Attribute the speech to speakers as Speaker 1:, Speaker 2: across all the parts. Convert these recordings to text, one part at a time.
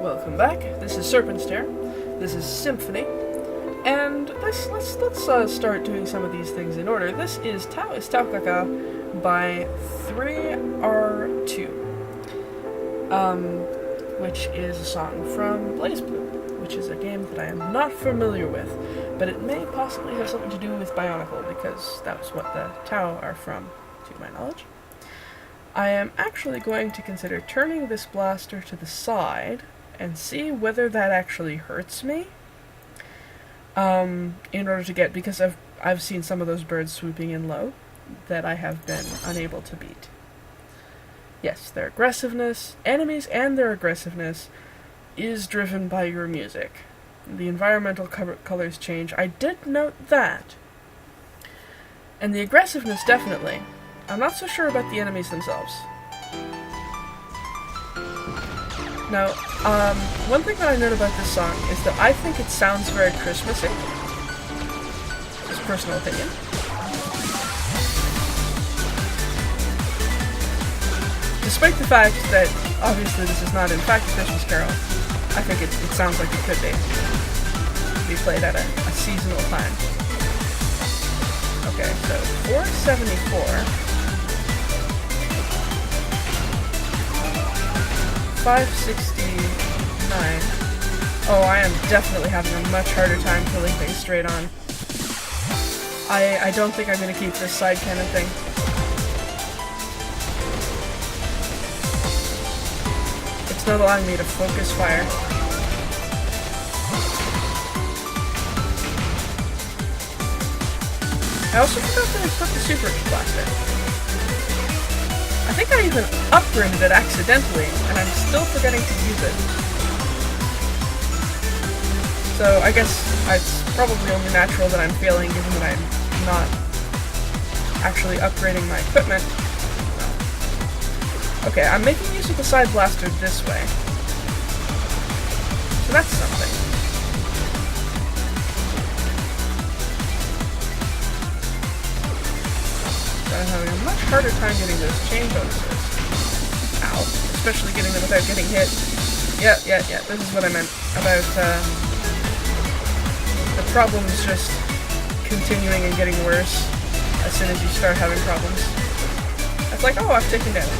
Speaker 1: Welcome back. This is Serpent's This is Symphony. And let's start doing some of these things in order. This is Tao is Taokaka by 3R2, which is a song from Blaze Blue, which is a game that I am not familiar with, but it may possibly have something to do with Bionicle, because that was what the Tao are from, to my knowledge. I am actually going to consider turning this blaster to the side and see whether that actually hurts me. In order to get, because I've seen some of those birds swooping in low that I have been unable to beat. Yes, their aggressiveness, enemies and their aggressiveness, is driven by your music. The environmental colors change. I did note that. And the aggressiveness, definitely. I'm not so sure about the enemies themselves. Now, one thing that I note about this song is that I think it sounds very Christmassy. Just personal opinion. Despite the fact that, obviously, this is not in fact a Christmas carol, I think it sounds like it could be. Played at a seasonal time. Okay, so 474... 569. Oh, I am definitely having a much harder time killing things straight on. I don't think I'm going to keep this side cannon thing. It's not allowing me to focus fire. I also forgot to put the super blaster. I think I even upgraded it accidentally, and I'm still forgetting to use it. So I guess it's probably only natural that I'm failing, given that I'm not actually upgrading my equipment. Okay, I'm making use of the side blaster this way. So that's something. I'm having a much harder time getting those chain bonuses. Ow. Especially getting them without getting hit. Yeah. This is what I meant about, the problems just continuing and getting worse as soon as you start having problems. It's like, oh, I've taken damage.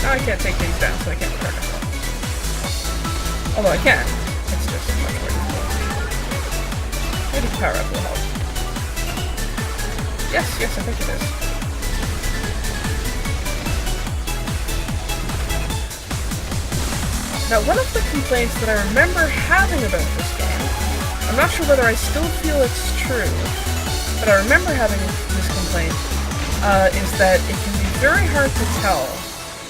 Speaker 1: Now I can't take things down, so I can't protect myself. Although I can. It's just much more difficult. Maybe the power up will help. Yes, I think it is. Now, one of the complaints that I remember having about this game, I'm not sure whether I still feel it's true, but I remember having this complaint, is that it can be very hard to tell,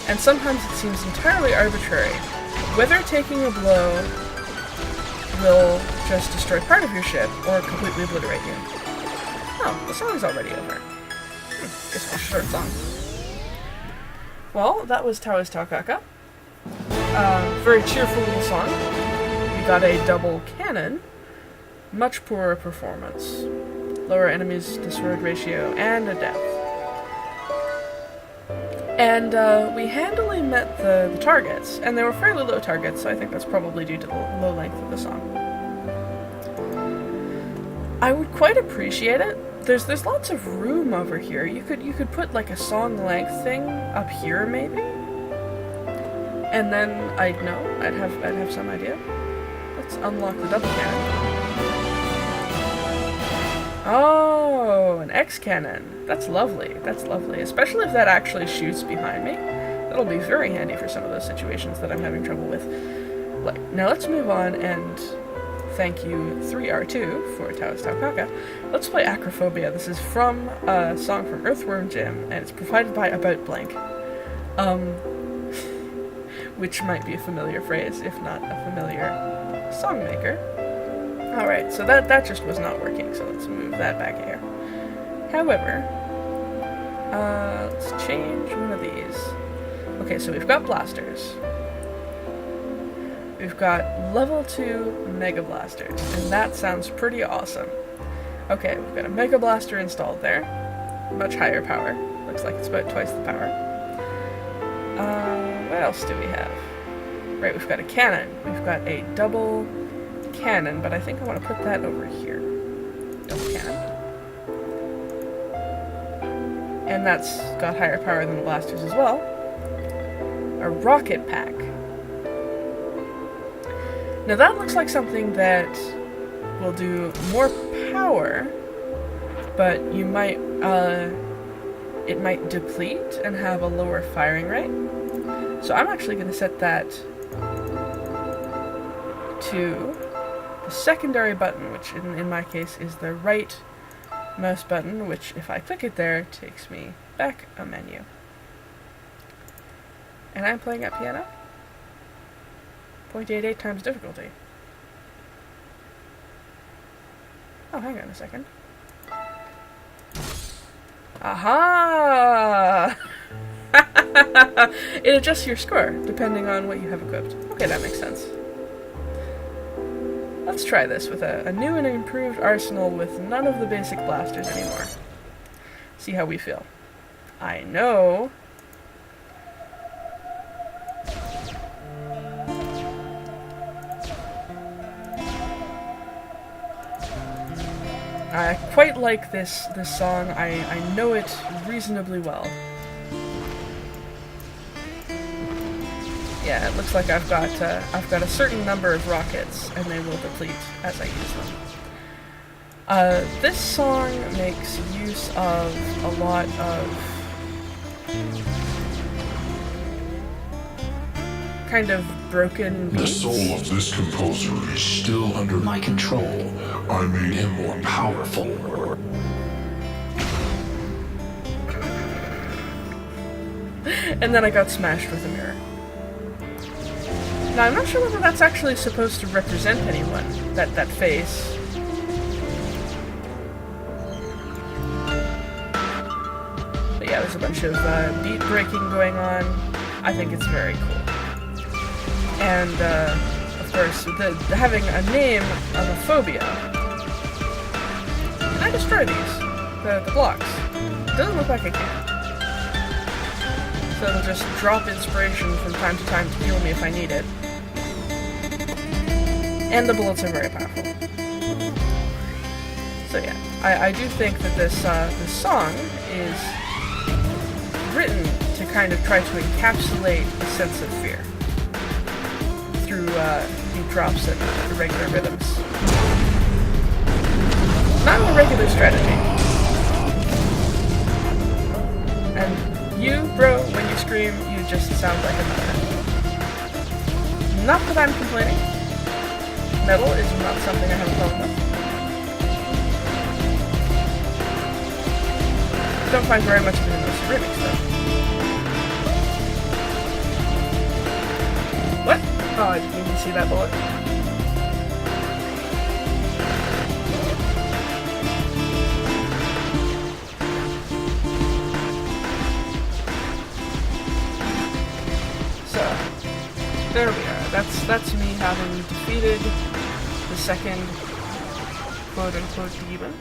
Speaker 1: and sometimes it seems entirely arbitrary, whether taking a blow will just destroy part of your ship or completely obliterate you. Oh, the song is already over. Guess it's a short song. Well, that was Tao is Taokaka. Very cheerful little song. We got a double cannon, much poorer performance, lower enemies to sword ratio, and a death. And we handily met the targets, and they were fairly low targets, so I think that's probably due to the low length of the song. I would quite appreciate it. There's lots of room over here. You could put like a song length thing up here maybe. And then I'd have some idea. Let's unlock the double cannon. Oh, an X cannon. That's lovely. Especially if that actually shoots behind me. That'll be very handy for some of those situations that I'm having trouble with. Now let's move on and thank you 3R2 for Tao is Taokaka. Let's play Acrophobia. This is from a song from Earthworm Jim, and it's provided by About Blank. Which might be a familiar phrase, if not a familiar songmaker. Alright, so that just was not working, so let's move that back here. However, let's change one of these. Okay, so we've got blasters. We've got level 2 Mega Blasters, and that sounds pretty awesome. Okay, we've got a Mega Blaster installed there. Much higher power. Looks like it's about twice the power. What else do we have? Right, we've got a cannon. We've got a double cannon, but I think I want to put that over here. Double cannon. And that's got higher power than the blasters as well. A rocket pack. Now that looks like something that will do more power, but you might, it might deplete and have a lower firing rate. So I'm actually going to set that to the secondary button, which in my case is the right mouse button, which if I click it there, takes me back a menu. And I'm playing at piano. 0.88 times difficulty. Oh, hang on a second. Aha! It adjusts your score, depending on what you have equipped. Okay, that makes sense. Let's try this with a new and improved arsenal with none of the basic blasters anymore. See how we feel. I know... I quite like this song. I know it reasonably well. Yeah, it looks like I've got a certain number of rockets, and they will deplete as I use them. This song makes use of a lot of kind of broken beats.
Speaker 2: The soul of this composer is still under my control. I made him more powerful.
Speaker 1: And then I got smashed with a mirror. Now, I'm not sure whether that's actually supposed to represent anyone, that face. But yeah, there's a bunch of beat breaking going on. I think it's very cool. And, of course, having a name of a phobia. Can I destroy these? The blocks? It doesn't look like I can. So it'll just drop inspiration from time to time to heal me if I need it. And the bullets are very powerful. So yeah, I do think that this song is written to kind of try to encapsulate a sense of fear through deep drops and irregular rhythms. Not an irregular strategy. And you, bro, when you scream, you just sound like a metalhead. Not that I'm complaining. Metal is not something I have a problem with. Don't find very much of it in those remix, though. What? Oh, I didn't even see that bullet. So, there we are. That's me having defeated the second quote-unquote demon.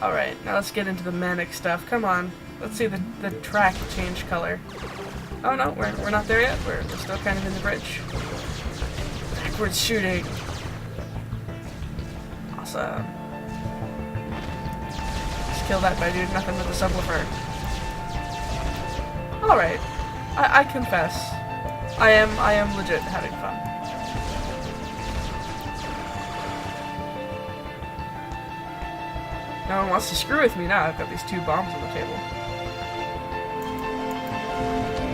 Speaker 1: Alright, now let's get into the manic stuff. Come on. Let's see the track change color. Oh no, we're not there yet. We're still kind of in the bridge. Backwards shooting. Awesome. Just kill that by doing nothing with the subwoofer. Alright. I confess. I am legit having fun. No one wants to screw with me now. I've got these two bombs on the table.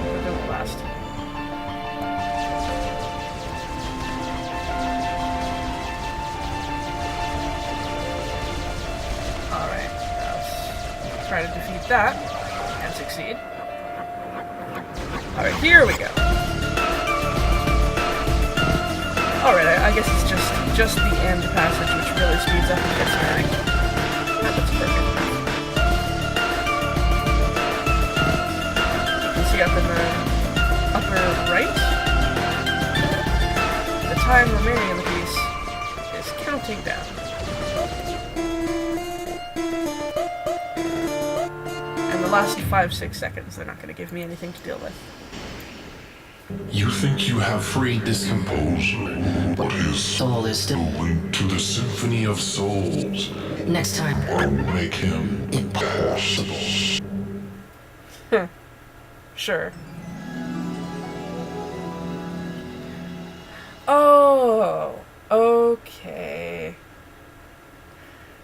Speaker 1: That doesn't last. Alright, let's try to defeat that and succeed. Alright, here we go. Alright, I guess it's just the end passage which really speeds up and gets everything. That's perfect. You can see up in the upper right, the time remaining in the piece is counting down. And the last 5-6 seconds, they're not going to give me anything to deal with.
Speaker 2: You think you have freed this composer, but his
Speaker 3: Soul is still.
Speaker 2: linked to the Symphony of Souls.
Speaker 3: Next time.
Speaker 2: I will make him
Speaker 3: Impossible.
Speaker 1: Sure. Oh, okay.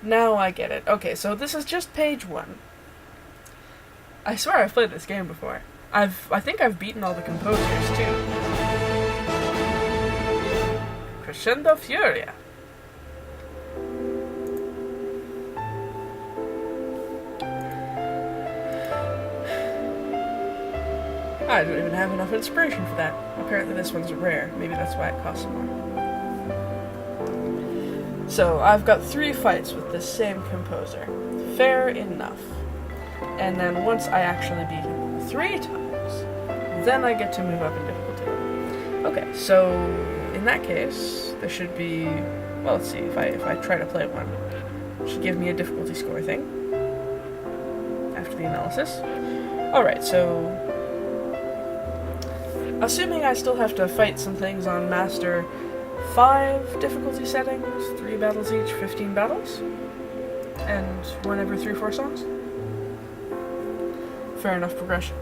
Speaker 1: Now I get it. Okay, so this is just page 1. I swear I've played this game before. I think I've beaten all the composers too. Crescendo Furia. I don't even have enough inspiration for that. Apparently this one's rare. Maybe that's why it costs more. So, I've got 3 fights with this same composer. Fair enough. And then once I actually beat him 3 times, then I get to move up in difficulty. Okay, so in that case, there should be... Well, let's see, if I try to play one, it should give me a difficulty score thing after the analysis. Alright, so... Assuming I still have to fight some things on Master 5 difficulty settings, 3 battles each, 15 battles, and 1 every 3-4 songs. Fair enough progression.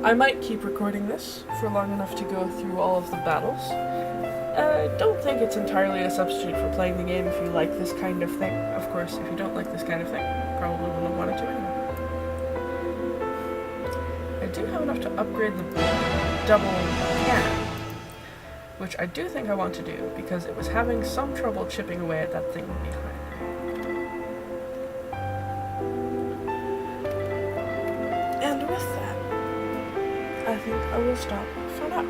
Speaker 1: I might keep recording this for long enough to go through all of the battles. I don't think it's entirely a substitute for playing the game if you like this kind of thing. Of course, if you don't like this kind of thing, you probably wouldn't want it to anyway. I do have enough to upgrade the double cannon, which I do think I want to do, because it was having some trouble chipping away at that thing behind. And with that, I think I will stop for now.